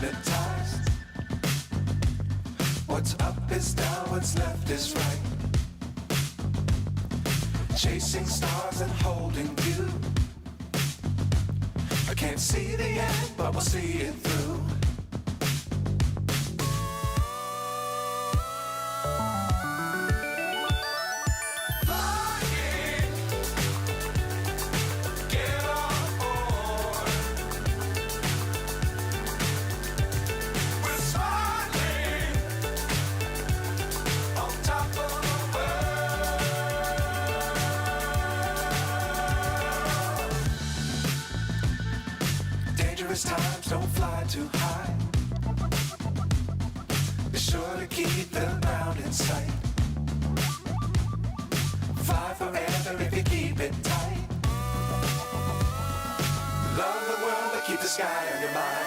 hypnotized. What's up is down, what's left is right. Chasing stars and holding you. I can't see the end, but we'll see it through. Times don't fly too high. Be sure to keep the ground in sight. Fly forever if you keep it tight. Love the world but keep the sky on your mind.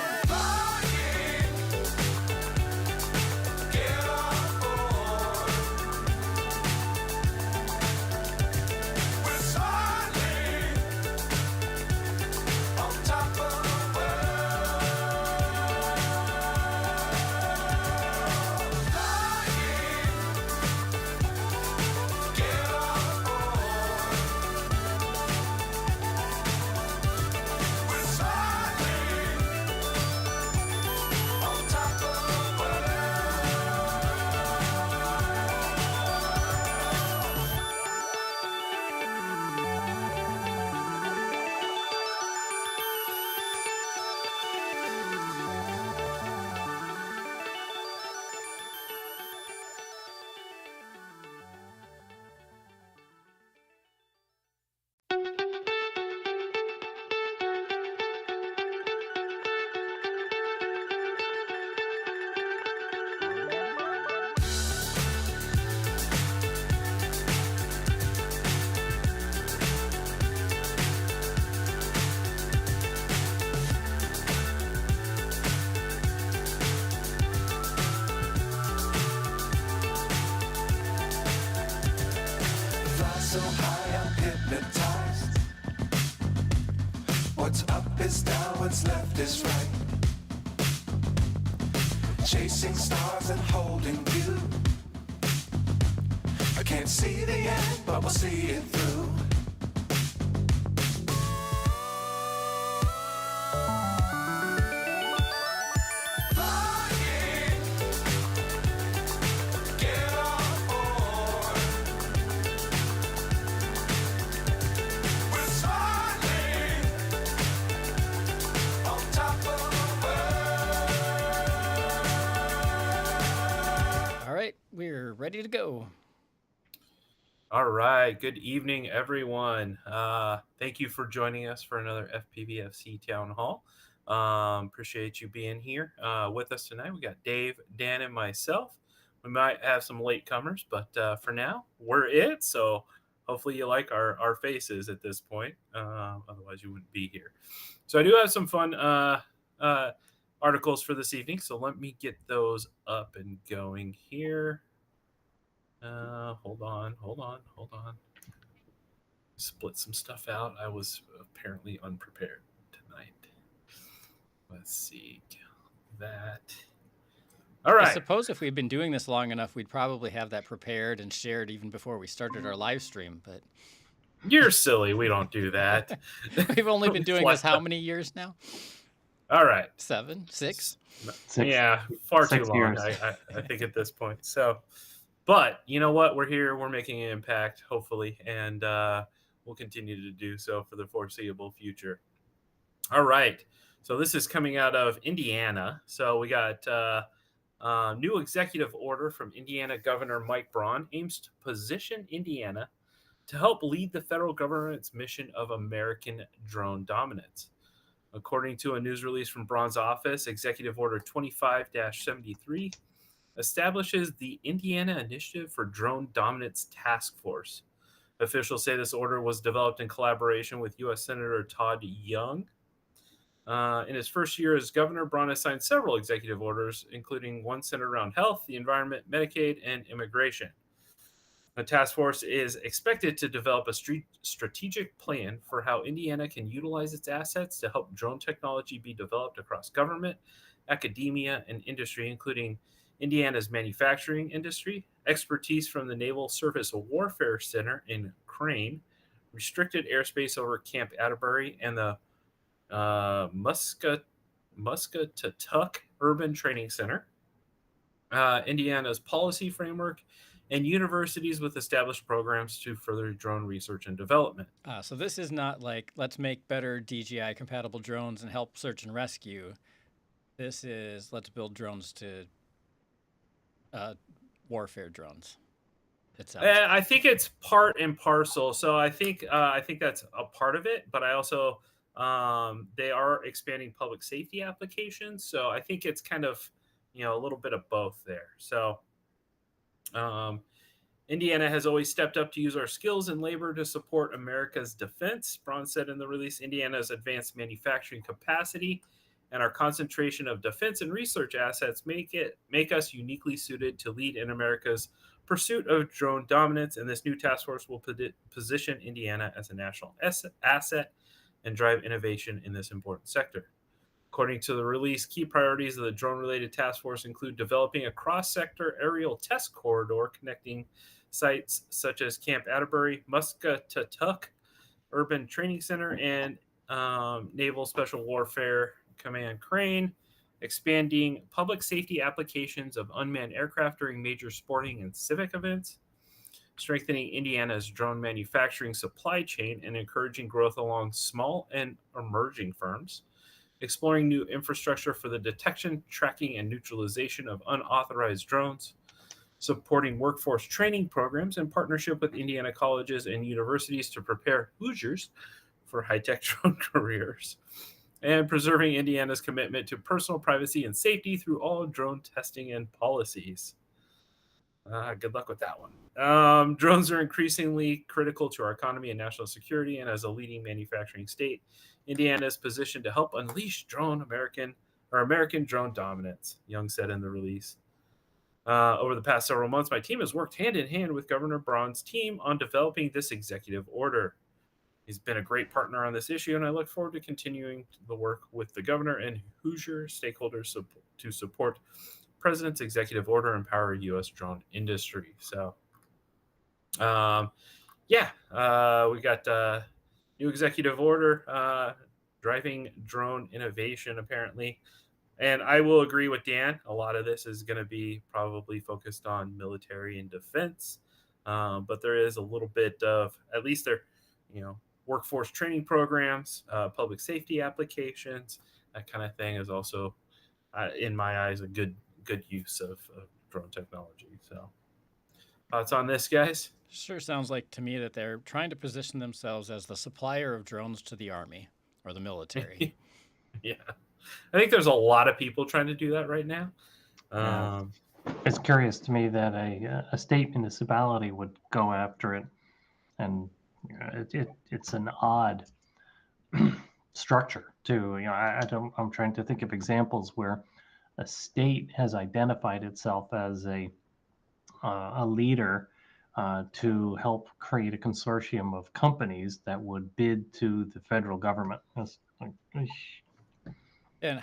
So high I'm hypnotized. What's up is down, what's left is right. Chasing stars and holding you. I can't see the end, but we'll see it through. We're ready to go. All right. Good evening, everyone. Thank you for joining us for another FPVFC Town Hall. Appreciate you being here with us tonight. We got Dave, Dan, and myself. We might have some latecomers, but for now, we're it. So hopefully you like our faces at this point. Otherwise, you wouldn't be here. So I do have some fun articles for this evening. So let me get those up and going here. Hold on. Split some stuff out. I was apparently unprepared tonight. Let's see that. All right. I suppose if we'd been doing this long enough, we'd probably have that prepared and shared even before we started our live stream. But you're silly. We don't do that. We've only been doing this how many years now? All right. 7, 6? Yeah, far too long, I think, at this point. So, but you know what? We're here. We're making an impact, hopefully, and we'll continue to do so for the foreseeable future. All right. So this is coming out of Indiana. So we got new executive order from Indiana Governor Mike Braun aims to position Indiana to help lead the federal government's mission of American drone dominance. According to a news release from Braun's office, Executive Order 25-73 establishes the Indiana Initiative for Drone Dominance Task Force. Officials say this order was developed in collaboration with U.S. Senator Todd Young. In his first year as governor, Braun has signed several executive orders, including one centered around health, the environment, Medicaid, and immigration. The task force is expected to develop a strategic plan for how Indiana can utilize its assets to help drone technology be developed across government, academia, and industry, including Indiana's manufacturing industry, expertise from the Naval Surface Warfare Center in Crane, restricted airspace over Camp Atterbury, and the Muscatatuck Urban Training Center, Indiana's policy framework, and universities with established programs to further drone research and development. So this is not like, let's make better DJI compatible drones and help search and rescue. This is, let's build drones to warfare drones. It sounds like. I think it's part and parcel. So I think that's a part of it, but I also they are expanding public safety applications. So I think it's kind of a little bit of both there. So Indiana has always stepped up to use our skills and labor to support America's defense. Braun said in the release, Indiana's advanced manufacturing capacity and our concentration of defense and research assets make us uniquely suited to lead in America's pursuit of drone dominance. And this new task force will position Indiana as a national asset and drive innovation in this important sector. According to the release, key priorities of the drone-related task force include developing a cross-sector aerial test corridor connecting sites such as Camp Atterbury, Muscatatuck Urban Training Center, and Naval Special Warfare Command Crane, expanding public safety applications of unmanned aircraft during major sporting and civic events, strengthening Indiana's drone manufacturing supply chain and encouraging growth along small and emerging firms, exploring new infrastructure for the detection, tracking, and neutralization of unauthorized drones, supporting workforce training programs in partnership with Indiana colleges and universities to prepare Hoosiers for high-tech drone careers, and preserving Indiana's commitment to personal privacy and safety through all drone testing and policies. Good luck with that one. Drones are increasingly critical to our economy and national security, and as a leading manufacturing state, Indiana is positioned to help unleash American drone dominance, Young said in the release. Over the past several months, my team has worked hand in hand with Governor Braun's team on developing this executive order. He's been a great partner on this issue, and I look forward to continuing the work with the governor and Hoosier stakeholders to support President's executive order and empower U.S. drone industry. So, we got new executive order driving drone innovation, apparently. And I will agree with Dan. A lot of this is going to be probably focused on military and defense. But there is a little bit of, at least there, workforce training programs, public safety applications, that kind of thing is also, in my eyes, a good use of drone technology. So thoughts on this, guys? Sure sounds like to me that they're trying to position themselves as the supplier of drones to the Army or the military. Yeah. I think there's a lot of people trying to do that right now. It's curious to me that a state municipality would go after it, and it's an odd structure too. I'm trying to think of examples where a state has identified itself as a leader to help create a consortium of companies that would bid to the federal government. And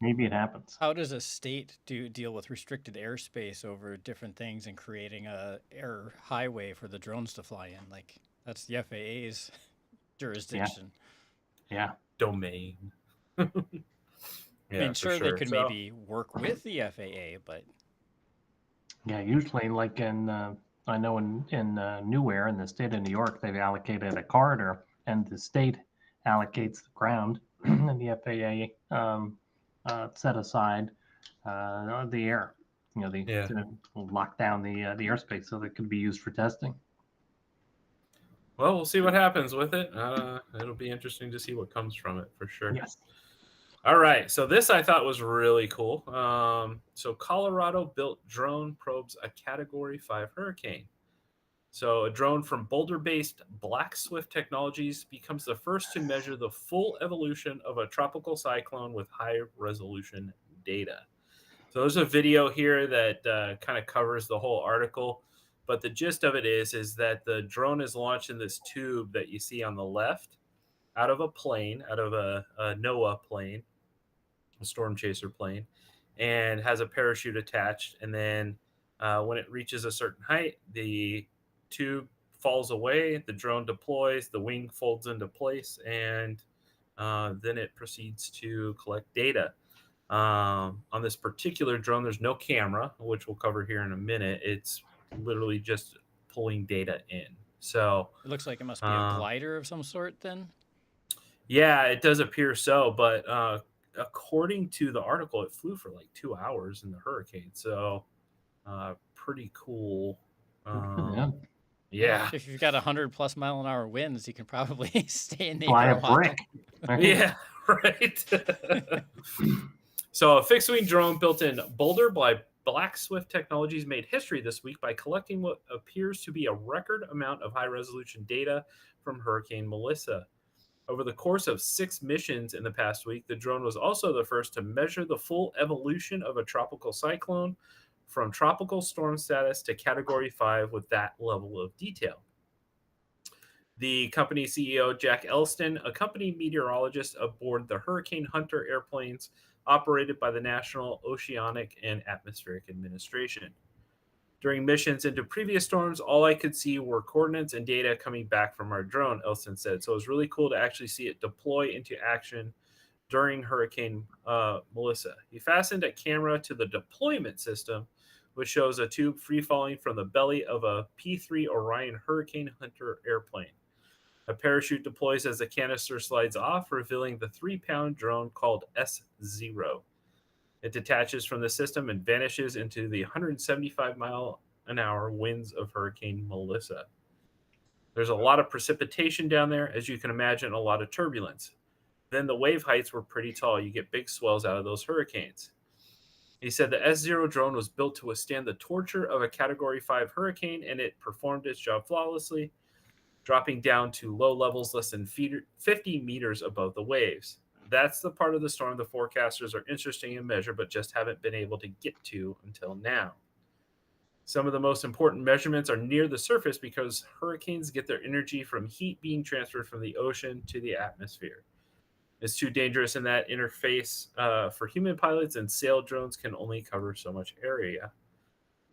maybe it happens. How does a state deal with restricted airspace over different things and creating a air highway for the drones to fly in? Like, that's the FAA's jurisdiction. Yeah. Domain. I mean, sure, they could maybe work with the FAA, but yeah, usually, like I know in New Air in the state of New York, they've allocated a corridor, and the state allocates the ground, and the FAA set aside the air. To lock down the airspace so that it could be used for testing. Well, we'll see what happens with it. It'll be interesting to see what comes from it for sure. Yes. All right. So this I thought was really cool. So Colorado built drone probes a Category 5 hurricane. So a drone from Boulder-based Black Swift Technologies becomes the first to measure the full evolution of a tropical cyclone with high-resolution data. So there's a video here that kind of covers the whole article. But the gist of it is that the drone is launched in this tube that you see on the left out of a plane, out of a NOAA plane. a storm chaser plane, and has a parachute attached. And then when it reaches a certain height, the tube falls away, the drone deploys, the wing folds into place, and then it proceeds to collect data. On this particular drone, there's no camera, which we'll cover here in a minute. It's literally just pulling data in. So It looks like it must be a glider of some sort then. yeah, it does appear so, but according to the article, it flew for like 2 hours in the hurricane. So pretty cool. Yeah. If you've got 100+ mile an hour winds, you can probably stay in the Fly air a brick. Yeah, right. So a fixed-wing drone built in Boulder by Black Swift Technologies made history this week by collecting what appears to be a record amount of high-resolution data from Hurricane Melissa. Over the course of 6 missions in the past week, the drone was also the first to measure the full evolution of a tropical cyclone from tropical storm status to Category 5 with that level of detail. The company CEO, Jack Elston, a company meteorologist aboard the Hurricane Hunter airplanes operated by the National Oceanic and Atmospheric Administration. During missions into previous storms, all I could see were coordinates and data coming back from our drone, Elston said. So it was really cool to actually see it deploy into action during Hurricane Melissa. He fastened a camera to the deployment system, which shows a tube free-falling from the belly of a P-3 Orion Hurricane Hunter airplane. A parachute deploys as the canister slides off, revealing the 3-pound drone called S0. It detaches from the system and vanishes into the 175-mile-an-hour winds of Hurricane Melissa. There's a lot of precipitation down there, as you can imagine, a lot of turbulence. Then the wave heights were pretty tall. You get big swells out of those hurricanes. He said the S0 drone was built to withstand the torture of a Category 5 hurricane, and it performed its job flawlessly, dropping down to low levels less than 50 meters above the waves. That's the part of the storm the forecasters are interested in measure, but just haven't been able to get to until now. Some of the most important measurements are near the surface because hurricanes get their energy from heat being transferred from the ocean to the atmosphere. It's too dangerous in that interface for human pilots, and sail drones can only cover so much area.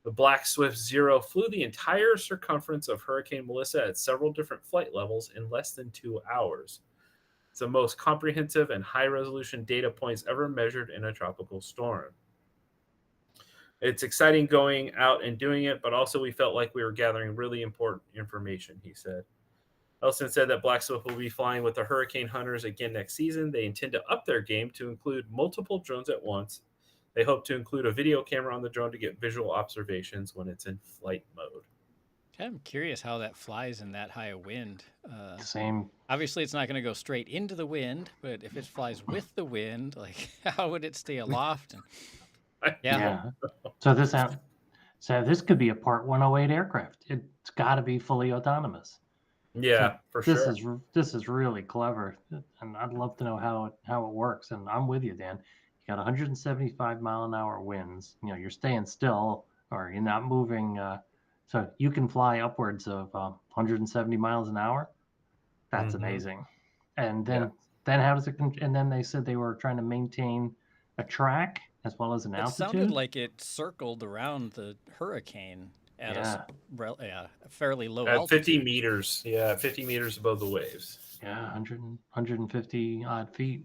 The Black Swift Zero flew the entire circumference of Hurricane Melissa at several different flight levels in less than 2 hours. It's the most comprehensive and high-resolution data points ever measured in a tropical storm. It's exciting going out and doing it, but also we felt like we were gathering really important information, he said. Elston said that Black Swift will be flying with the Hurricane Hunters again next season. They intend to up their game to include multiple drones at once. They hope to include a video camera on the drone to get visual observations when it's in flight mode. I'm curious how that flies in that high a wind. Same. Obviously, it's not going to go straight into the wind, but if it flies with the wind, like how would it stay aloft? And, yeah. So this could be a Part 108 aircraft. It's got to be fully autonomous. Yeah, so This is really clever, and I'd love to know how it works. And I'm with you, Dan. You got 175-mile-an-hour winds. You're staying still, or you're not moving. So you can fly upwards of 170 miles an hour. That's amazing. And then how does it? And then they said they were trying to maintain a track as well as an altitude. It sounded like it circled around the hurricane at a fairly low altitude. 50 meters. Yeah, 50 meters above the waves. Yeah, 150 odd feet.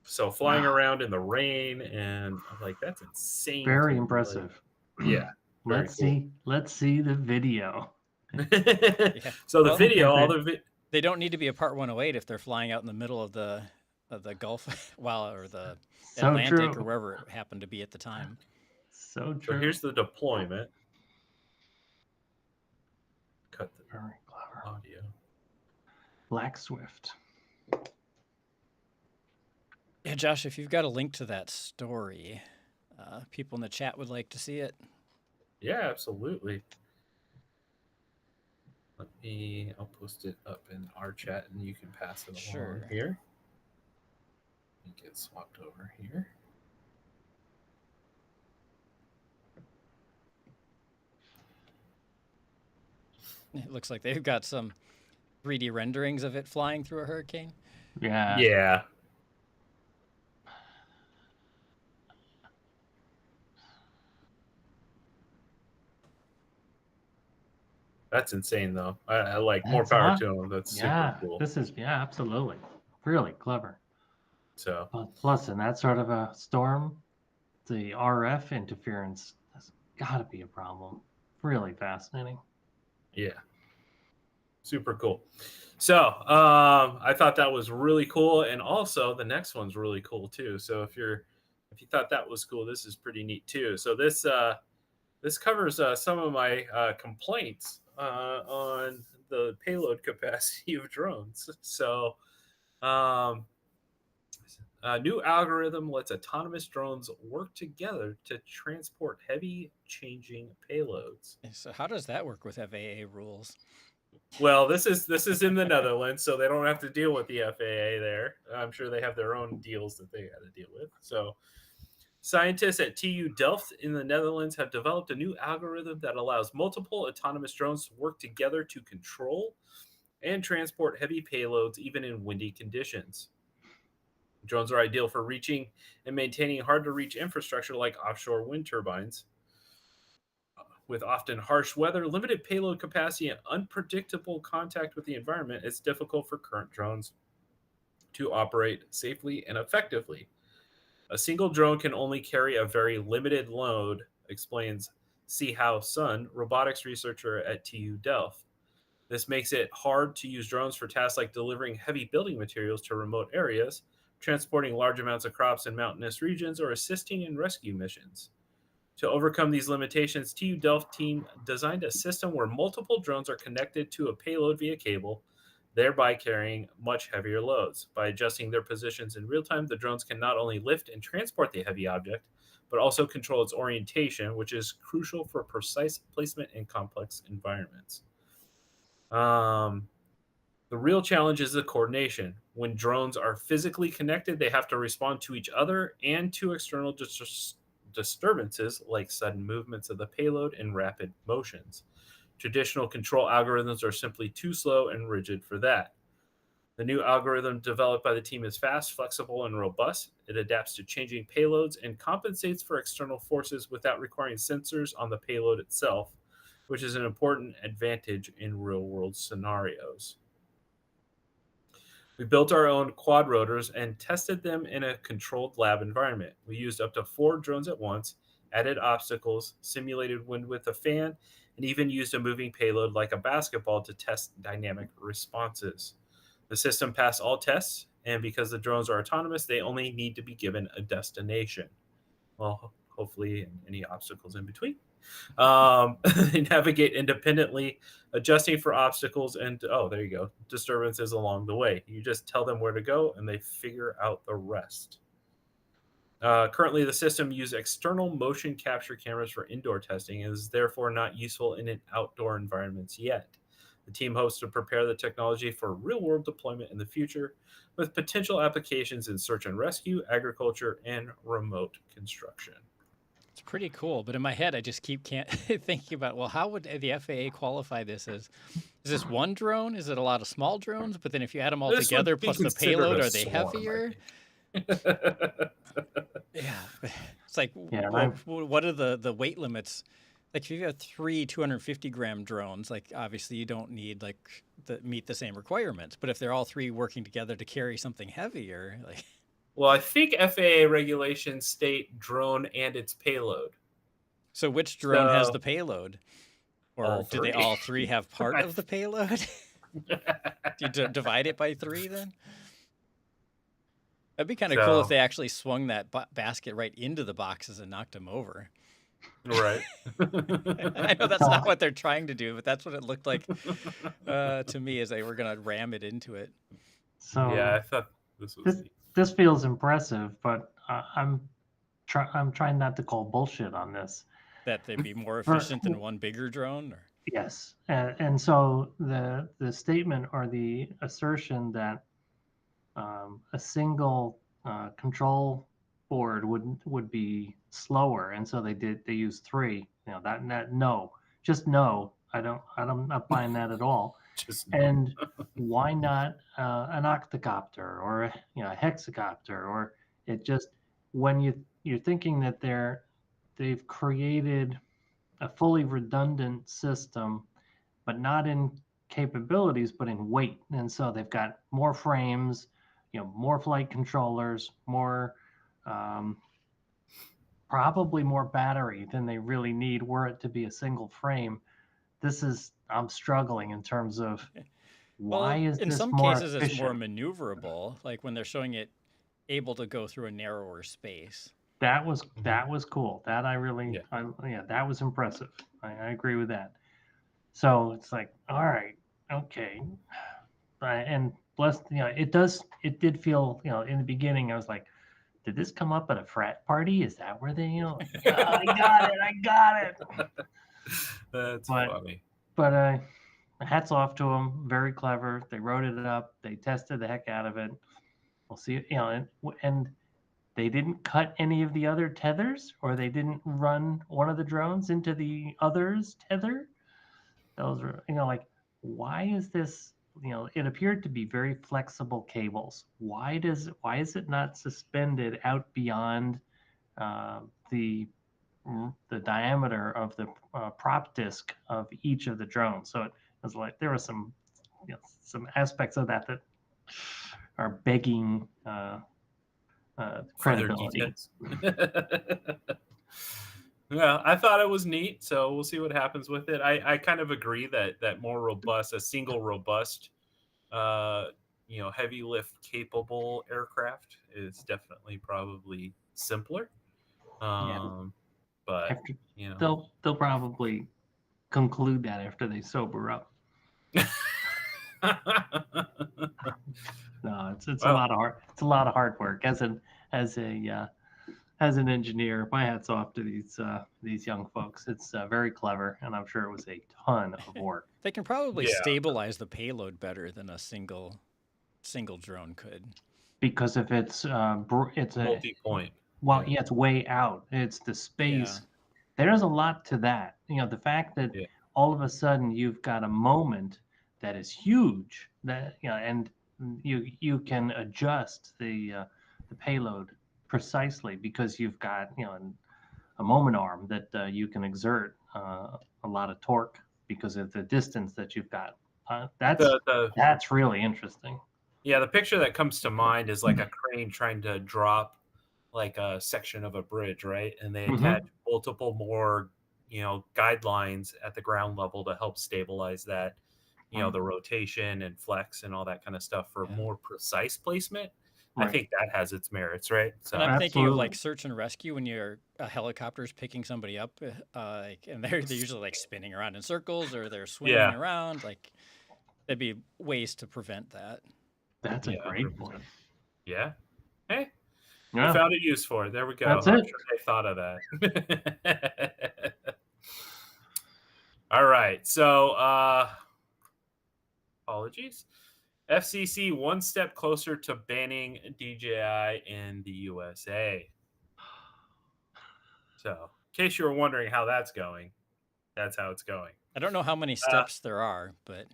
So flying around in the rain, and I'm like, that's insane. Very impressive. Yeah. Let's see the video. So the video, they don't need to be a Part 108 if they're flying out in the middle of the Gulf, or the Atlantic, or wherever it happened to be at the time. So true. So here's the deployment. Cut the very clever audio. Black Swift. Yeah, Josh, if you've got a link to that story, people in the chat would like to see it. Yeah, absolutely. I'll post it up in our chat and you can pass it along here. Let me get swapped over here. It looks like they've got some 3D renderings of it flying through a hurricane. Yeah. Yeah. That's insane, though. I like more That's power not. to them. That's Yeah, super cool. this is absolutely really clever. So Plus, in that sort of a storm, the RF interference has got to be a problem. Really fascinating. yeah, super cool. So I thought that was really cool, and also the next one's really cool too. So if you thought that was cool, this is pretty neat too. So this covers some of my complaints on the payload capacity of drones. So um, a new algorithm lets autonomous drones work together to transport heavy changing payloads. So how does that work with FAA rules? Well, this is in the Netherlands, so they don't have to deal with the FAA there. I'm sure they have their own deals that they got to deal with. So, scientists at TU Delft in the Netherlands have developed a new algorithm that allows multiple autonomous drones to work together to control and transport heavy payloads even in windy conditions. Drones are ideal for reaching and maintaining hard to reach infrastructure like offshore wind turbines. With often harsh weather, limited payload capacity, and unpredictable contact with the environment, it's difficult for current drones to operate safely and effectively. A single drone can only carry a very limited load, explains Sihao Sun, robotics researcher at TU Delft. This makes it hard to use drones for tasks like delivering heavy building materials to remote areas, transporting large amounts of crops in mountainous regions, or assisting in rescue missions. To overcome these limitations, TU Delft team designed a system where multiple drones are connected to a payload via cable, thereby carrying much heavier loads. By adjusting their positions in real time, the drones can not only lift and transport the heavy object, but also control its orientation, which is crucial for precise placement in complex environments. The real challenge is the coordination. When drones are physically connected, they have to respond to each other and to external disturbances like sudden movements of the payload and rapid motions. Traditional control algorithms are simply too slow and rigid for that. The new algorithm developed by the team is fast, flexible, and robust. It adapts to changing payloads and compensates for external forces without requiring sensors on the payload itself, which is an important advantage in real world scenarios. We built our own quad rotors and tested them in a controlled lab environment. We used up to 4 drones at once, added obstacles, simulated wind with a fan, and even used a moving payload like a basketball to test dynamic responses. The system passed all tests, and because the drones are autonomous, they only need to be given a destination. Well, hopefully, any obstacles in between. They navigate independently, adjusting for obstacles and, oh, there you go, disturbances along the way. You just tell them where to go, and they figure out the rest. Currently, the system uses external motion capture cameras for indoor testing and is therefore not useful in outdoor environments yet. The team hopes to prepare the technology for real-world deployment in the future, with potential applications in search and rescue, agriculture, and remote construction. It's pretty cool, but in my head, I just can't thinking about, well, how would the FAA qualify this as? Is this one drone? Is it a lot of small drones? But then if you add them all This would together be plus the considered payload, a are they swarm, I heavier? think. Yeah, it's like, Yeah, well, what are the weight limits? Like if you have 3 250-gram drones, like obviously you don't need meet the same requirements. But if they're all 3 working together to carry something heavier, like. Well, I think FAA regulations state drone and its payload. So which drone has So the payload? Or all do they 3. all 3 have part of the payload? Do you divide it by 3 then? That'd be kind of cool if they actually swung that basket right into the boxes and knocked them over. Right. I know that's not what they're trying to do, but that's what it looked like to me as they were going to ram it into it. So yeah, I thought this was this feels impressive, but I'm trying not to call bullshit on this. That they'd be more efficient than one bigger drone? Or? Yes, and so the statement or the assertion that a single control board would be slower, and so they used 3. You know that no, just no. I'm not buying that at all. just And why not an octocopter or a hexacopter, or it just when you're thinking that they've created a fully redundant system but not in capabilities, but in weight. And so they've got more frames, more flight controllers, more probably more battery than they really need were it to be a single frame. I'm struggling in terms of why Well, is in this some more cases, it's more efficient? maneuverable, like when they're showing it able to go through a narrower space. That was cool. That I really, Yeah. yeah, that was impressive. I agree with that. So it's like, all right, okay, and bless, it did feel, in the beginning, I was like, did this come up at a frat party? Is that where they, I got it, I got it. That's But funny. hats off to them. Very clever. They wrote it up. They tested the heck out of it. We'll see. And they didn't cut any of the other tethers, or they didn't run one of the drones into the other's tether. Those were, like, why is this? It appeared to be very flexible cables. Why is it not suspended out beyond uh, the the diameter of the prop disc of each of the drones? So it was like there were some aspects of that are begging For their credibility. details. Yeah, I thought it was neat, so we'll see what happens with it. I kind of agree that more robust, a single robust, heavy lift capable aircraft is definitely probably simpler. Yeah, But after you know, they'll probably conclude that after they sober up. No, it's a well, lot of hard work as a as an engineer. My hat's off to these young folks. It's very clever, and I'm sure it was a ton of work. They can probably yeah, stabilize the payload better than a single drone could. Because if it's multi-point. well, Yeah, yeah, it's way out. It's the Yeah. space. There's a lot to that. The fact that yeah, all of a sudden you've got a moment that is huge, that and you can adjust the payload precisely because you've got a moment arm that you can exert a lot of torque because of the distance that you've got. That's the that's really interesting. Yeah, the picture that comes to mind is like a crane trying to drop like a section of a bridge, right? And they attach Hmm. multiple more, guidelines at the ground level to help stabilize that, the rotation and flex and all that kind of stuff for Yeah. more precise placement. I Right. think that has its merits, right? And So, I'm thinking of like Absolutely. search and rescue when you're a helicopter's picking somebody up, and they're usually like spinning around in circles or they're swimming yeah, around. Like there'd be ways to prevent that. That's a yeah, great 100%. point. Yeah. Hey, we Yeah, found a use for it. There we go. that's I'm it. sure they thought of that. All right. So, apologies. FCC one step closer to banning DJI in the USA. So, in case you were wondering how that's going, that's how it's going. I don't know how many Uh, steps there are, but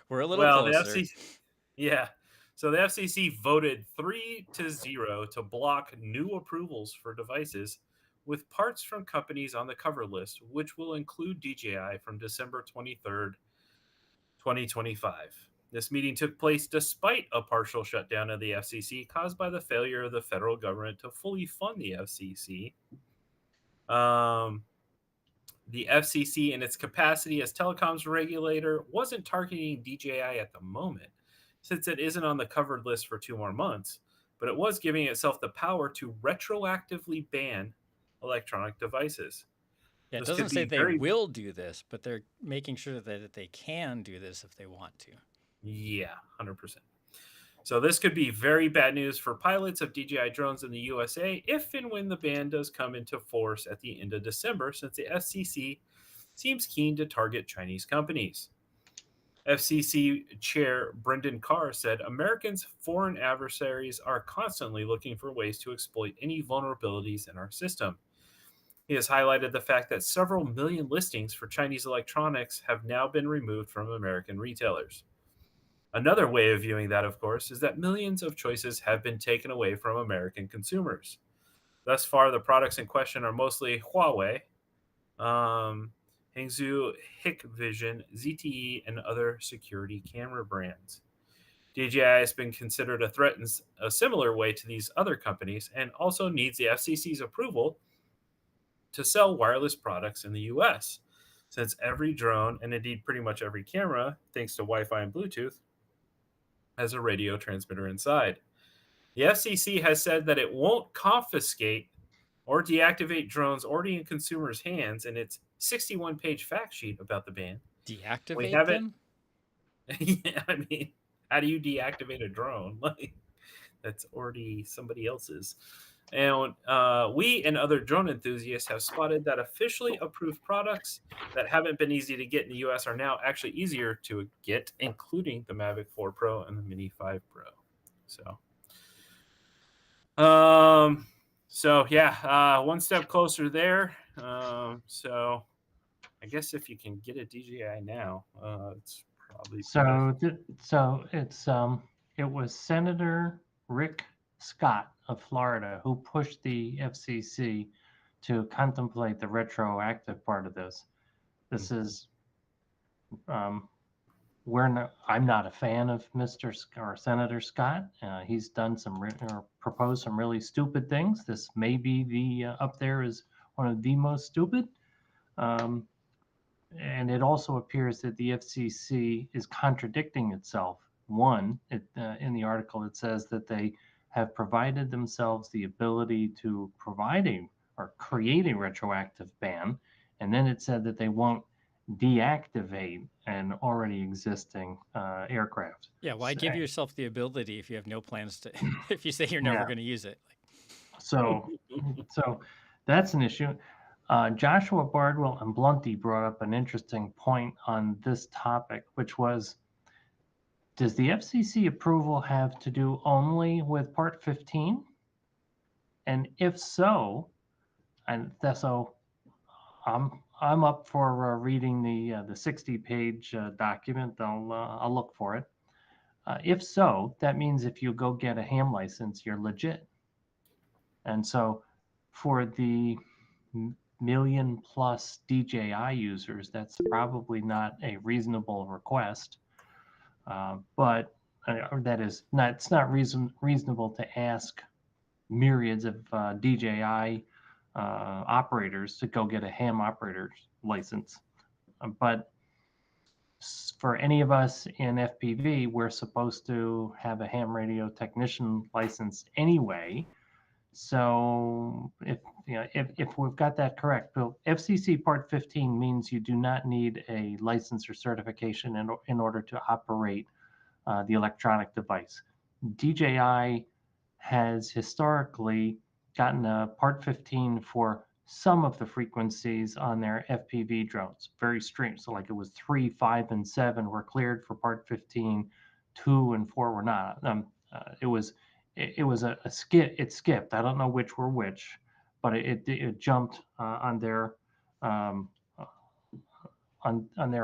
we're a little well, the closer. FCC, yeah. So the FCC voted 3-0 to block new approvals for devices with parts from companies on the cover list, which will include DJI from December 23rd, 2025. This meeting took place despite a partial shutdown of the FCC caused by the failure of the federal government to fully fund the FCC. The FCC, in its capacity as telecoms regulator, wasn't targeting DJI at the moment, since it isn't on the covered list for 2 more months, but it was giving itself the power to retroactively ban electronic devices. Yeah, it This could doesn't say be they very, will do this, but they're making sure that they can do this if they want to. yeah, 100%. So this could be very bad news for pilots of DJI drones in the USA if and when the ban does come into force at the end of December, since the FCC seems keen to target Chinese companies. FCC Chair Brendan Carr said Americans' foreign adversaries are constantly looking for ways to exploit any vulnerabilities in our system. He has highlighted the fact that several million listings for Chinese electronics have now been removed from American retailers. Another way of viewing that, of course, is that millions of choices have been taken away from American consumers. Thus far, the products in question are mostly Huawei. Hangzhou, Hikvision, ZTE, and other security camera brands. DJI has been considered a threat in a similar way to these other companies and also needs the FCC's approval to sell wireless products in the US, since every drone, and indeed pretty much every camera, thanks to Wi-Fi and Bluetooth, has a radio transmitter inside. The FCC has said that it won't confiscate or deactivate drones already in consumers' hands in its 61-page fact sheet about the ban. We Deactivate haven't. them? Yeah, I mean, how do you deactivate a drone? Like, that's already somebody else's. And we and other drone enthusiasts have spotted that officially approved products that haven't been easy to get in the US are now actually easier to get, including the Mavic 4 Pro and the Mini 5 Pro. So yeah, one step closer there. So I guess if you can get a DJI now, it's probably It was Senator Rick Scott of Florida who pushed the FCC to contemplate the retroactive part of this. This is I'm not a fan of Senator Scott. He's done or proposed some really stupid things. This may be up there is one of the most stupid. And it also appears that the FCC is contradicting itself. One, in the article, it says that they have provided themselves the ability to create a retroactive ban. And then it said that they won't deactivate an already existing aircraft. Yeah, why give yourself the ability if you have no plans to, if you say you're never going to use it? So that's an issue. Joshua Bardwell and Blunty brought up an interesting point on this topic, which was, does the FCC approval have to do only with Part 15? And if so, I'm up for reading the 60-page document. I'll look for it. If so, that means if you go get a ham license, you're legit. And so for the million plus DJI users, that's probably not a reasonable request. But that is not, it's not reasonable to ask myriads of DJI operators to go get a ham operator's license. But for any of us in FPV, we're supposed to have a ham radio technician license anyway. So if we've got that correct, FCC Part 15 means you do not need a license or certification in order to operate the electronic device. DJI has historically gotten a Part 15 for some of the frequencies on their FPV drones. Very strange. So like it was 3, 5, and 7 were cleared for Part 15, 2 and 4 were not. It was a skip. It skipped. I don't know which were which, but it jumped on their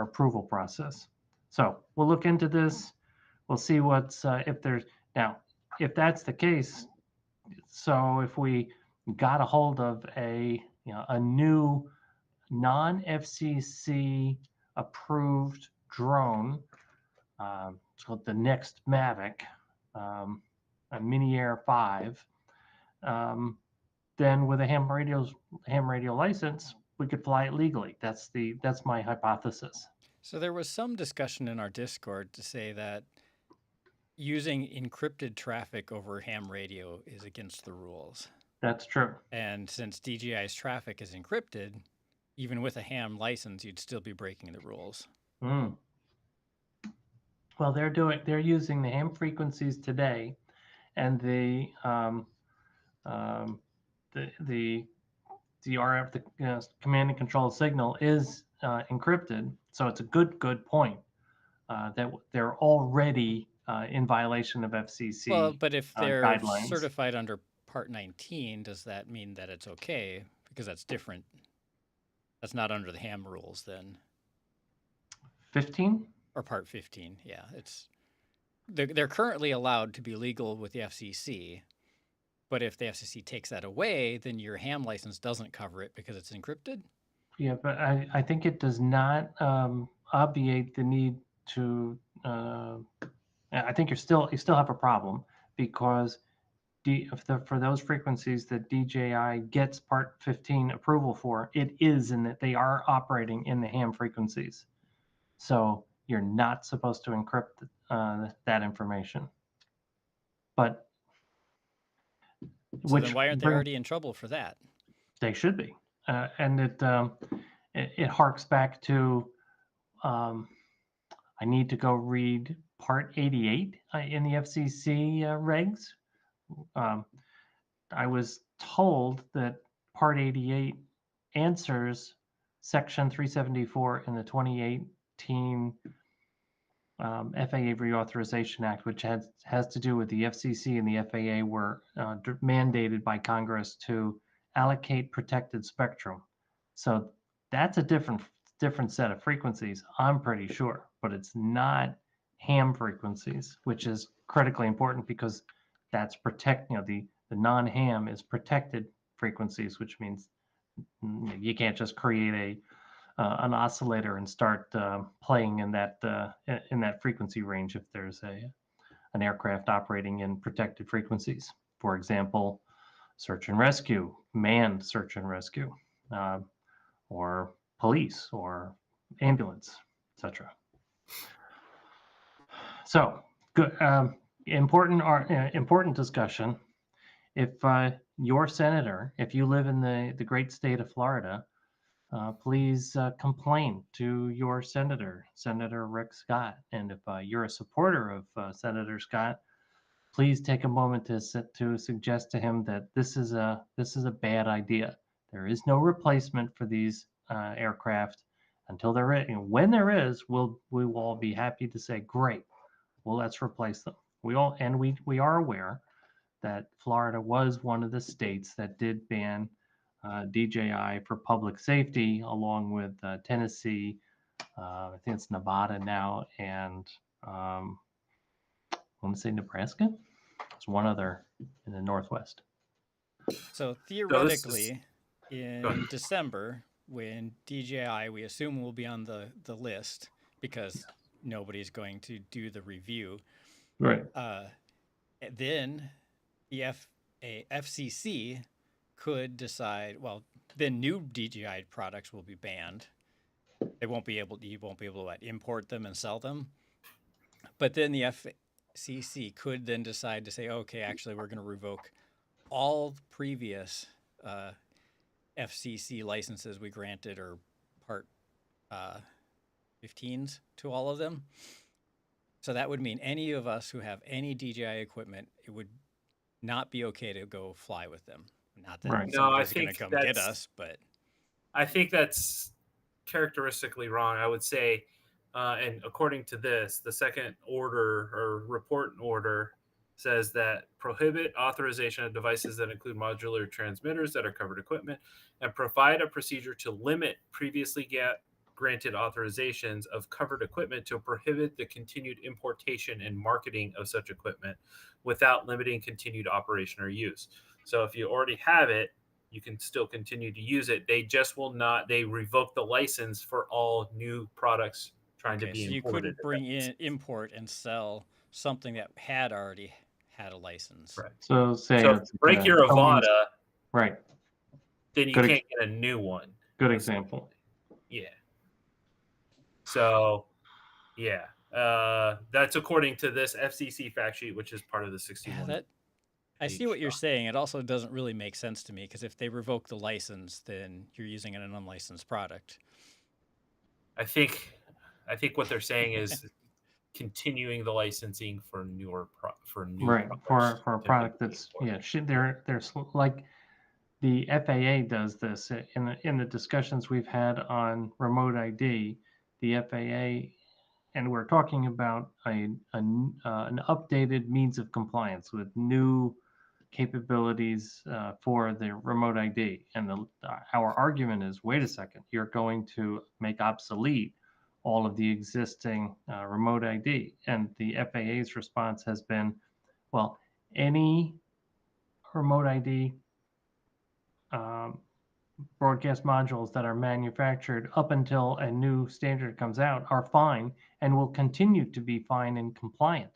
approval process. So we'll look into this. We'll see what's if that's the case. So if we got a hold of a new non-FCC approved drone, it's called the next Mavic, a Mini Air 5, then with a ham radio license, we could fly it legally. That's my hypothesis. So there was some discussion in our Discord to say that using encrypted traffic over ham radio is against the rules. That's true. And since DJI's traffic is encrypted, even with a ham license, you'd still be breaking the rules. Well, they're using the ham frequencies today, and the RF, the command and control signal is encrypted. So it's a good point that they're already in violation of FCC. Well, but if they're guidelines. Certified under Part 19, does that mean that it's okay? Because that's different. That's not under the ham rules then. 15? Or Part 15, yeah. They're currently allowed to be legal with the FCC, but if the FCC takes that away, then your ham license doesn't cover it because it's encrypted? Yeah, but I think it does not obviate the need to. I think you still have a problem because for those frequencies that DJI gets Part 15 approval for, it is in that they are operating in the ham frequencies. So you're not supposed to encrypt that information. But So then why aren't they already in trouble for that? They should be, and it harks back to I need to go read Part 88 in the FCC regs. I was told that Part 88 answers Section 374 in the 2018 FAA Reauthorization Act, which has to do with the FCC and the FAA were mandated by Congress to allocate protected spectrum. So that's a different set of frequencies, I'm pretty sure, but it's not ham frequencies, which is critically important because that's the non-ham is protected frequencies, which means you can't just create an oscillator and start playing in that frequency range if there's an aircraft operating in protected frequencies. For example, search and rescue, manned search and rescue, or police or ambulance, etc. So good, important discussion. If your senator, if you live in the great state of Florida, please complain to your senator, Senator Rick Scott. And if you're a supporter of Senator Scott, please take a moment to suggest to him that this is a bad idea. There is no replacement for these aircraft until there is. When there is, we will all be happy to say, great. Well, let's replace them. We are aware that Florida was one of the states that did ban DJI for public safety, along with Tennessee, I think it's Nevada now, and I want to say Nebraska. There's one other in the Northwest. So theoretically, in December, when DJI, we assume, will be on the list because nobody's going to do the review. Right. Then the FCC could decide, well, then new DJI products will be banned. You won't be able to import them and sell them. But then the FCC could then decide to say, okay, actually, we're going to revoke all previous FCC licenses we granted, or Part 15s to all of them. So that would mean any of us who have any DJI equipment, it would not be okay to go fly with them. Not that somebody's going to come get us, but I think that's characteristically wrong. I would say, and according to this, the second order or report and order says that prohibit authorization of devices that include modular transmitters that are covered equipment, and provide a procedure to limit previously granted authorizations of covered equipment to prohibit the continued importation and marketing of such equipment without limiting continued operation or use. So if you already have it, you can still continue to use it. They just will not, they revoke the license for all new products trying to be so imported. You couldn't import and sell something that had already had a license. Right. So break your Avada, right? Then you can't get a new one. Good example. Yeah. So, yeah, that's according to this FCC fact sheet, which is part of the 61. I see what you're saying. It also doesn't really make sense to me, because if they revoke the license, then you're using an unlicensed product. I think what they're saying is continuing the licensing for new right products, for a product that's they're like the FAA does this in the discussions we've had on remote ID. The FAA, and we're talking about an updated means of compliance with new capabilities for the remote ID. And our argument is, wait a second, you're going to make obsolete all of the existing remote ID. And the FAA's response has been, well, any remote ID broadcast modules that are manufactured up until a new standard comes out are fine and will continue to be fine and compliant.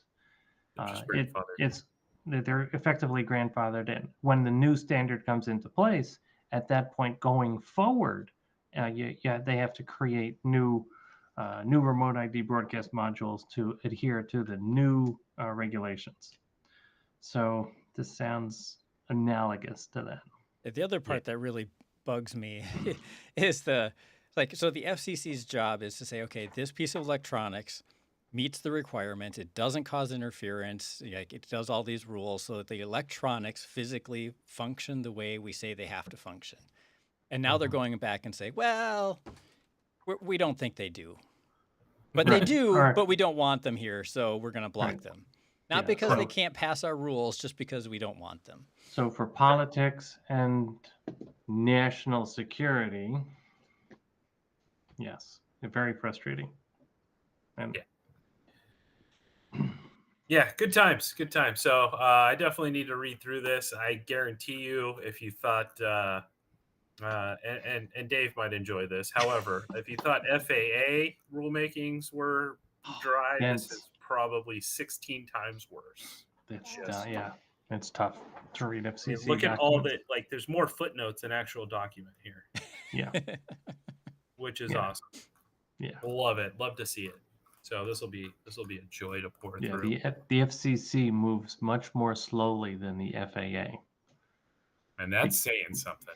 Just grandfathered. They're effectively grandfathered in. When the new standard comes into place, at that point going forward, they have to create new remote ID broadcast modules to adhere to the new regulations. So this sounds analogous to that. The other part that really bugs me is so the FCC's job is to say, okay, this piece of electronics meets the requirement. It doesn't cause interference. It does all these rules so that the electronics physically function the way we say they have to function. And now they're going back and say, well, we don't think they do. But they do, but we don't want them here, so we're going to block them. Not because they can't pass our rules, just because we don't want them. So for politics and national security, yes, they're very frustrating. And yeah, good times. So I definitely need to read through this. I guarantee you, if you thought, and Dave might enjoy this. However, if you thought FAA rulemakings were dry, this is probably 16 times worse. It's tough to read FCC. Look at all the there's more footnotes than actual document here. Yeah, which is awesome. Yeah, love it. Love to see it. So this will be a joy to pour through. The FCC moves much more slowly than the FAA, and that's saying something.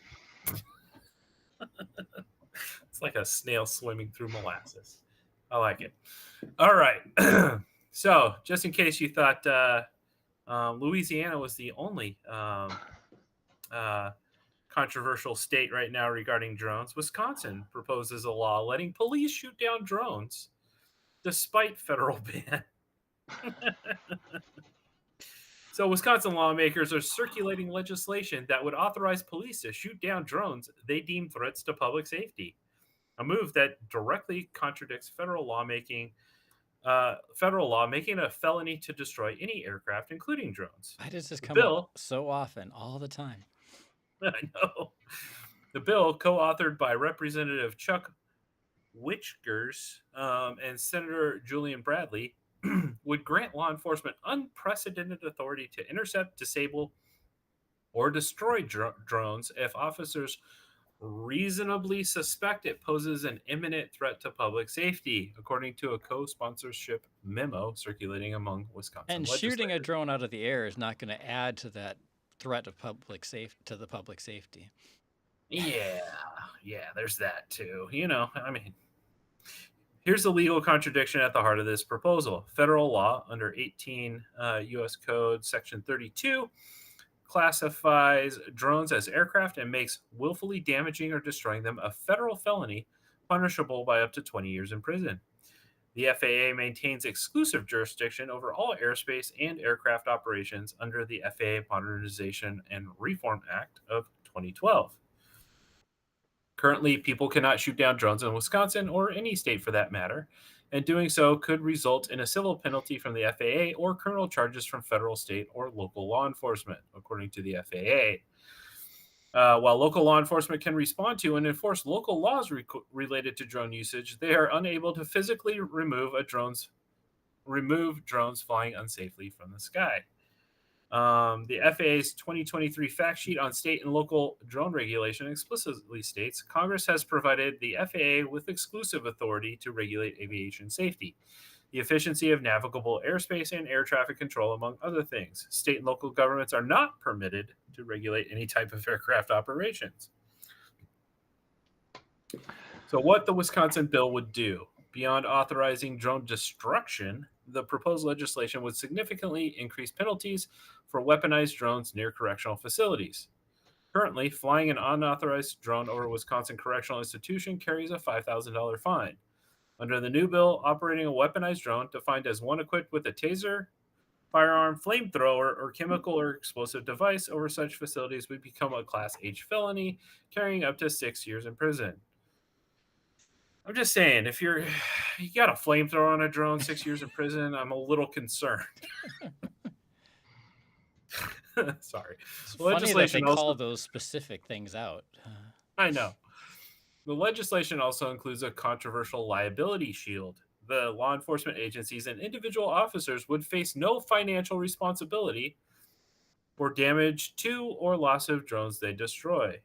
It's like a snail swimming through molasses. I like it. All right. So just in case you thought Louisiana was the only controversial state right now regarding drones, Wisconsin proposes a law letting police shoot down drones despite federal ban. So Wisconsin lawmakers are circulating legislation that would authorize police to shoot down drones they deem threats to public safety, a move that directly contradicts federal law making it a felony to destroy any aircraft, including drones. Why does this come up so often, all the time? I know. The bill, co-authored by Representative Chuck Witchgers and Senator Julian Bradley, would grant law enforcement unprecedented authority to intercept, disable, or destroy drones if officers reasonably suspect it poses an imminent threat to public safety, according to a co-sponsorship memo circulating among Wisconsin legislators. And shooting a drone out of the air is not going to add to that threat of public safety. Yeah, there's that too. Here's the legal contradiction at the heart of this proposal. Federal law under 18 U.S. Code Section 32 classifies drones as aircraft and makes willfully damaging or destroying them a federal felony punishable by up to 20 years in prison. The FAA maintains exclusive jurisdiction over all airspace and aircraft operations under the FAA Modernization and Reform Act of 2012. Currently, people cannot shoot down drones in Wisconsin or any state for that matter, and doing so could result in a civil penalty from the FAA or criminal charges from federal, state, or local law enforcement, according to the FAA. While local law enforcement can respond to and enforce local laws related to drone usage, they are unable to physically remove drones flying unsafely from the sky. The FAA's 2023 fact sheet on state and local drone regulation explicitly states Congress has provided the FAA with exclusive authority to regulate aviation safety, the efficiency of navigable airspace, and air traffic control, among other things. State and local governments are not permitted to regulate any type of aircraft operations. So what the Wisconsin bill would do, beyond authorizing drone destruction, the proposed legislation would significantly increase penalties for weaponized drones near correctional facilities. Currently, flying an unauthorized drone over a Wisconsin correctional institution carries a $5,000 fine. Under the new bill, operating a weaponized drone, defined as one equipped with a taser, firearm, flamethrower, or chemical or explosive device over such facilities, would become a Class H felony, carrying up to 6 years in prison. I'm just saying, if you got a flamethrower on a drone, 6 years in prison, I'm a little concerned. Sorry. It's funny that they call those specific things out. I know. The legislation also includes a controversial liability shield. The law enforcement agencies and individual officers would face no financial responsibility for damage to or loss of drones they destroy.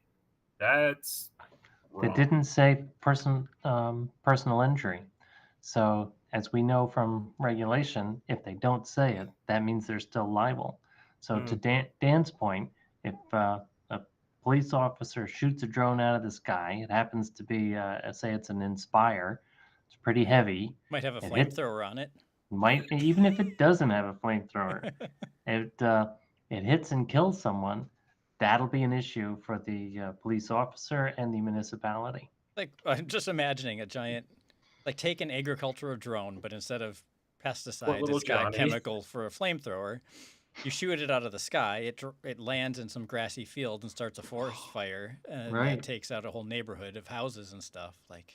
That's They wrong. didn't say personal injury. So, as we know from regulation, if they don't say it, that means they're still liable. So, to Dan's point, if a police officer shoots a drone out of the sky, it happens to be, say, it's an Inspire. It's pretty heavy. Might have a It hit, flamethrower on it. might even if it doesn't have a flamethrower, it hits and kills someone. That'll be an issue for the police officer and the municipality. Like, I'm just imagining a giant, like, take an agricultural drone, but instead of pesticide, little it's got Johnny. chemical for a flamethrower. You shoot it out of the sky, it lands in some grassy field and starts a forest fire, and Right. that takes out a whole neighborhood of houses and stuff. Like,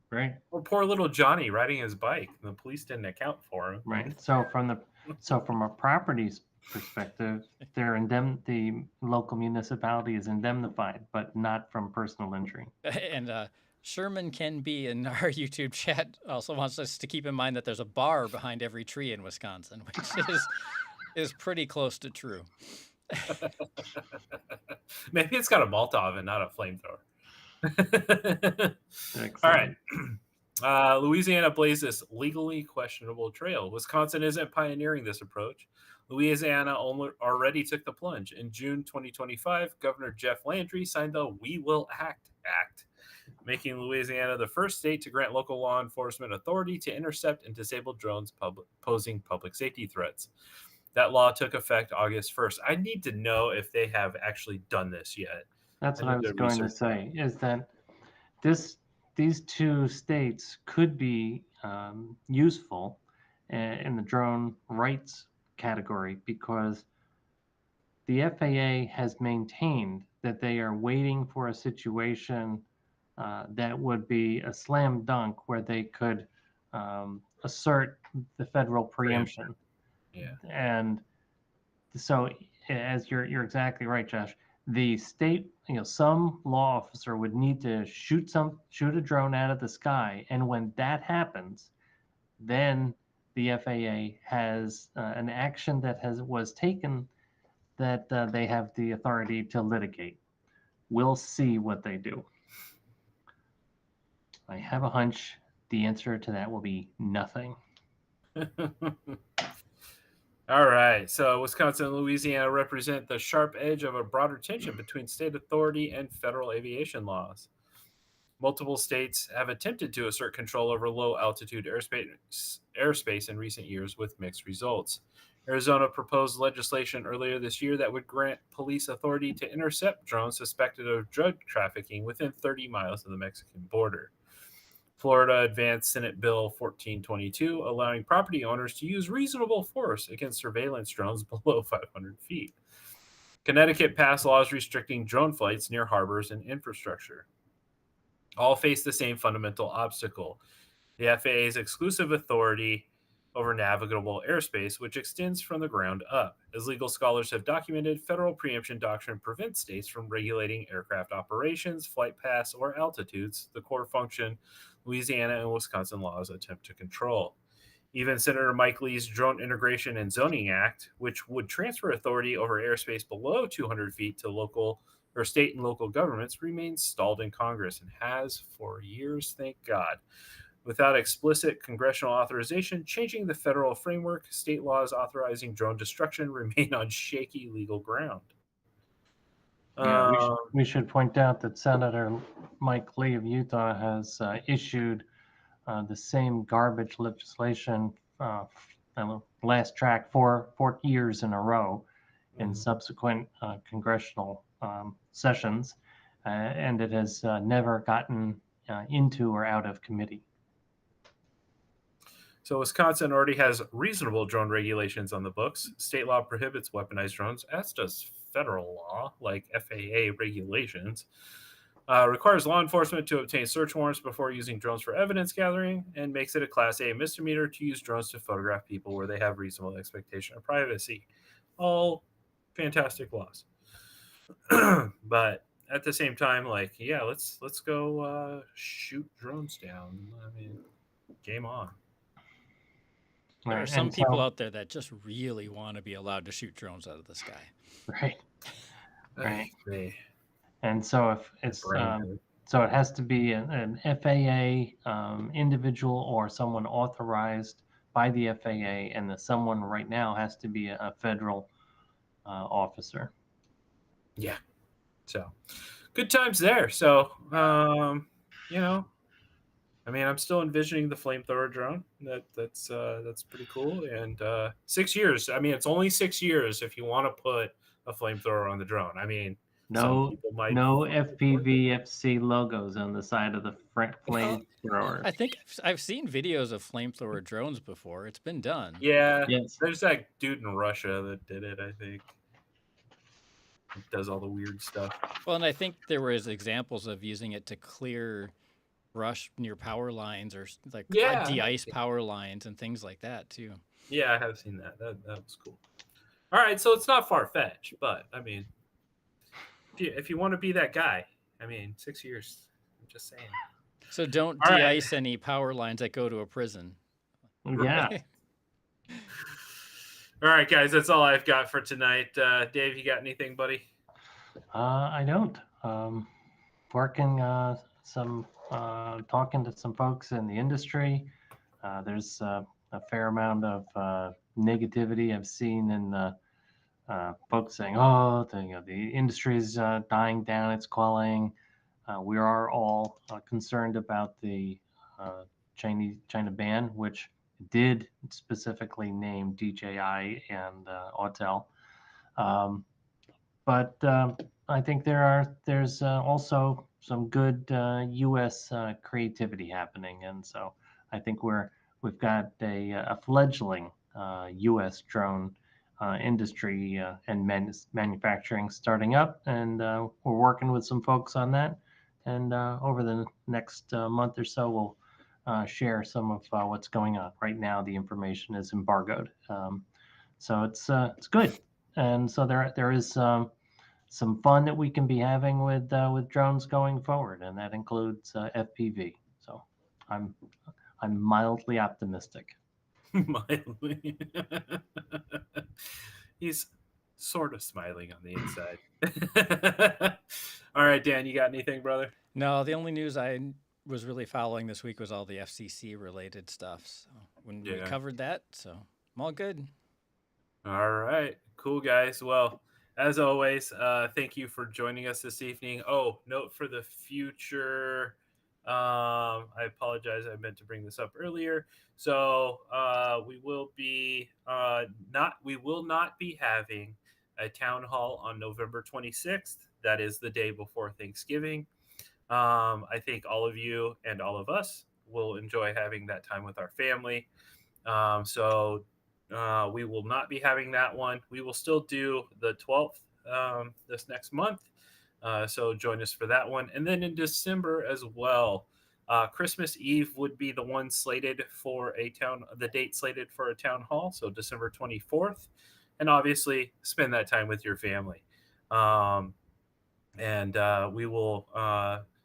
Right. Or poor little Johnny riding his bike. The police didn't account for him. Right. So from a property's perspective, the local municipality is indemnified, but not from personal injury. and Sherman Ken B in our YouTube chat also wants us to keep in mind that there's a bar behind every tree in Wisconsin, which is pretty close to true. Maybe it's got a Molotov and not a flamethrower. Excellent. All right. Louisiana blazed this legally questionable trail. Wisconsin isn't pioneering this approach. Louisiana already took the plunge. In June 2025, Governor Jeff Landry signed the We Will Act Act, making Louisiana the first state to grant local law enforcement authority to intercept and disable drones posing public safety threats. That law took effect August 1st. I need to know if they have actually done this yet. That's what I was going to say, is that these two states could be useful in the drone rights category, because the FAA has maintained that they are waiting for a situation that would be a slam dunk where they could assert the federal preemption. Yeah. And so, as you're exactly right, Josh, the state, some law officer would need to shoot a drone out of the sky, and when that happens, then the FAA has an action that was taken that they have the authority to litigate. We'll see what they do. I have a hunch the answer to that will be nothing. All right. So Wisconsin and Louisiana represent the sharp edge of a broader tension between state authority and federal aviation laws. Multiple states have attempted to assert control over low-altitude airspace in recent years with mixed results. Arizona proposed legislation earlier this year that would grant police authority to intercept drones suspected of drug trafficking within 30 miles of the Mexican border. Florida advanced Senate Bill 1422, allowing property owners to use reasonable force against surveillance drones below 500 feet. Connecticut passed laws restricting drone flights near harbors and infrastructure. All face the same fundamental obstacle: the FAA's exclusive authority over navigable airspace, which extends from the ground up. As legal scholars have documented, federal preemption doctrine prevents states from regulating aircraft operations, flight paths, or altitudes, the core function Louisiana and Wisconsin laws attempt to control. Even Senator Mike Lee's Drone Integration and Zoning Act, which would transfer authority over airspace below 200 feet to local or state and local governments, remains stalled in Congress and has for years, thank God. Without explicit congressional authorization changing the federal framework, state laws authorizing drone destruction remain on shaky legal ground. Yeah, we should point out that Senator Mike Lee of Utah has issued the same garbage legislation last track 4 years in a row in subsequent congressional sessions, and it has never gotten into or out of committee. So Wisconsin already has reasonable drone regulations on the books. State law prohibits weaponized drones, as does federal law, like FAA regulations. Requires law enforcement to obtain search warrants before using drones for evidence gathering, and makes it a Class A misdemeanor to use drones to photograph people where they have reasonable expectation of privacy. All fantastic laws. But at the same time, like, yeah, let's go shoot drones down. I mean, game on. There are Right. some And people so, out there that just really want to be allowed to shoot drones out of the sky. right, right. They And so if it's brain so it has to be an FAA individual or someone authorized by the FAA, and the someone right now has to be a federal officer. yeah. So good times there. So you know, I mean, I'm still envisioning the flamethrower drone. That's pretty cool. And 6 years. I mean, it's only 6 years if you want to put a flamethrower on the drone. I mean, some No, people might. no FPVFC logos on the side of the Well, flamethrowers. I think I've seen videos of flamethrower drones before. It's been done. Yeah, Yes. there's that dude in Russia that did it. I think it does all the weird stuff. Well, and I think there was examples of using it to clear brush near power lines or like Yeah, de-ice power lines and things like that too. Yeah, I have seen that. That was cool. All right, so it's not far fetched, but I mean, if you want to be that guy, I mean, 6 years. I'm just saying. So don't All right. de-ice any power lines that go to a prison. Yeah. All right, guys, that's all I've got for tonight. Dave, you got anything, buddy? I don't. Working talking to some folks in the industry. There's a fair amount of negativity I've seen in folks saying, "Oh, the industry is dying down; it's quelling." We are all concerned about the China ban, which did specifically name DJI and Autel. But I think there's also some good U.S. creativity happening, and so I think we've got a fledgling U.S. drone industry and manufacturing starting up, and we're working with some folks on that. And over the next month or so, we'll share some of what's going on. Right now, the information is embargoed, so it's good. And so there is some fun that we can be having with drones going forward, and that includes FPV. So I'm mildly optimistic. Mildly. He's sort of smiling on the inside. All right, Dan, you got anything, brother? No, the only news I was really following this week was all the FCC related stuff. So when we covered that, so I'm all good. All right, cool, guys. Well, as always, thank you for joining us this evening. Oh, note for the future. I apologize. I meant to bring this up earlier. So we will not be having a town hall on November 26th. That is the day before Thanksgiving. I think all of you and all of us will enjoy having that time with our family. So we will not be having that one. We will still do the 12th this next month. So join us for that one. And then in December as well, Christmas Eve would be the one slated for the date slated for a town hall. So December 24th. And obviously spend that time with your family. And we will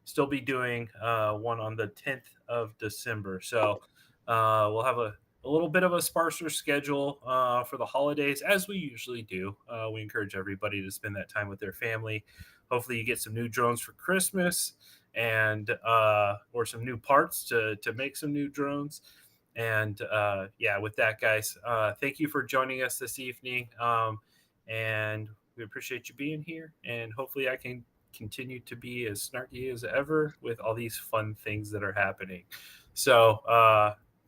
still be doing one on the 10th of December. So we'll have a little bit of a sparser schedule for the holidays, as we usually do. We encourage everybody to spend that time with their family. Hopefully you get some new drones for Christmas and or some new parts to make some new drones. And with that, guys, thank you for joining us this evening. And we appreciate you being here. And hopefully I can continue to be as snarky as ever with all these fun things that are happening. So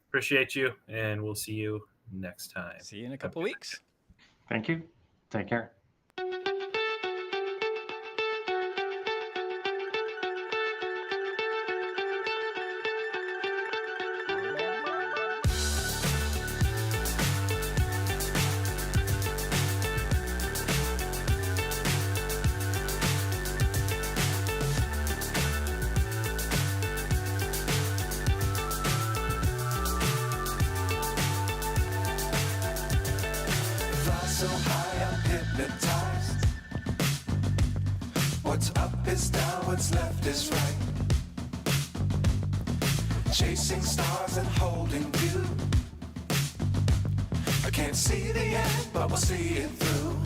appreciate you, and we'll see you next time. See you in a couple weeks. Thank you. Take care. Fly so high, I'm hypnotized. What's up is down, what's left is right. Chasing stars and holding you. I can't see the end, but we'll see it through.